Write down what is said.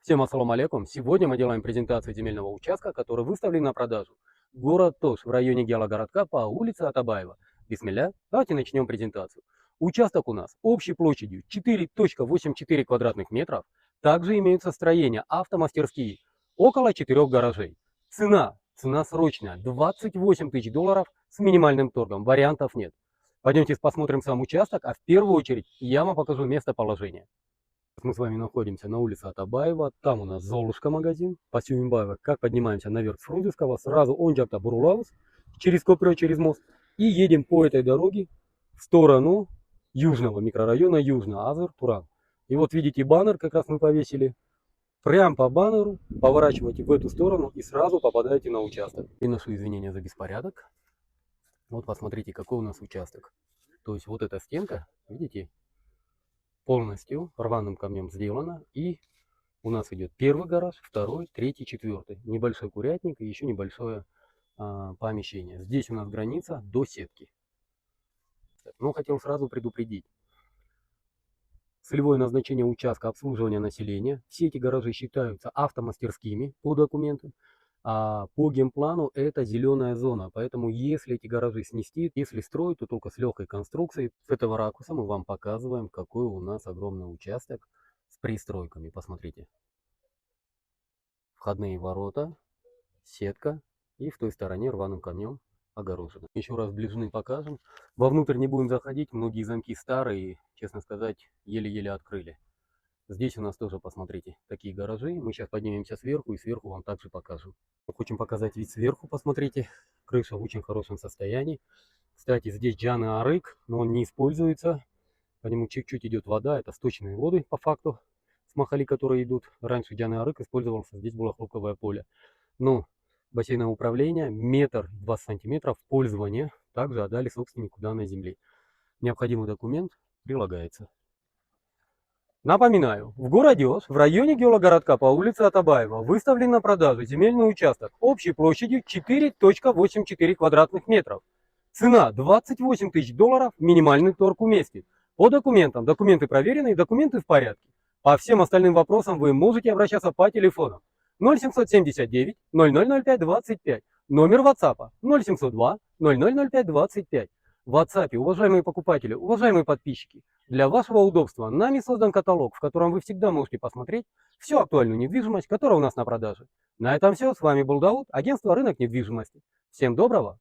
Всем ассаламу алейкум. Сегодня мы делаем презентацию земельного участка, который выставлен на продажу. Город Тош в районе геологородка по улице Атабаева. Бисмилля, давайте начнем презентацию. Участок у нас общей площадью 4,84 квадратных метров. Также имеются строения автомастерские, около 4 гаражей. Цена срочная, $28 тысяч с минимальным торгом, вариантов нет. Пойдемте посмотрим сам участок, а в первую очередь я вам покажу местоположение. Мы с вами находимся на улице Атабаева, там у нас Золушка магазин, по Сюмбаева. Как поднимаемся наверх с Фрунзенского, сразу Онджакта Бурулаус, через Копрё, через мост, и едем по этой дороге в сторону южного микрорайона Южный Азер Туран. И вот видите баннер, как раз мы повесили. Прям по баннеру поворачивайте в эту сторону и сразу попадаете на участок. И ношу извинения за беспорядок. Вот посмотрите, какой у нас участок. То есть вот эта стенка, видите, полностью рваным камнем сделано, и у нас идет первый гараж, второй, третий, четвертый. Небольшой курятник и еще небольшое помещение. Здесь у нас граница до сетки. Но хотел сразу предупредить. Целевое назначение участка обслуживания населения. Все эти гаражи считаются автомастерскими по документам. А по генплану это зеленая зона. Поэтому если эти гаражи снести, если строить, то только с легкой конструкцией. С этого ракурса мы вам показываем, какой у нас огромный участок с пристройками. Посмотрите. Входные ворота, сетка и в той стороне рваным камнем огорожено. Еще раз ближны покажем. Вовнутрь не будем заходить. Многие замки старые, честно сказать, еле-еле открыли. Здесь у нас тоже, посмотрите, такие гаражи. Мы сейчас поднимемся сверху и сверху вам также покажем. Хотим показать вид сверху, посмотрите. Крыша в очень хорошем состоянии. Кстати, здесь Джана Арык, но он не используется. По нему чуть-чуть идет вода. Это сточные воды, по факту, с Махали, которые идут. Раньше Джана Арык использовался, здесь было хлопковое поле. Но бассейновое управление, 1,20 см пользования также отдали собственнику данной земли. Необходимый документ прилагается. Напоминаю, в городе Ош, в районе геологородка по улице Атабаева, выставлен на продажу земельный участок общей площадью 4,84 квадратных метров. Цена $28 тысяч, минимальный торг уместен. По документам, документы проверены, документы в порядке. По всем остальным вопросам вы можете обращаться по телефону 0779 0005 25, номер WhatsApp 0702 0005 25. В WhatsApp, уважаемые покупатели, уважаемые подписчики, для вашего удобства нами создан каталог, в котором вы всегда можете посмотреть всю актуальную недвижимость, которая у нас на продаже. На этом все. С вами был Дауд, агентство «Рынок недвижимости». Всем доброго!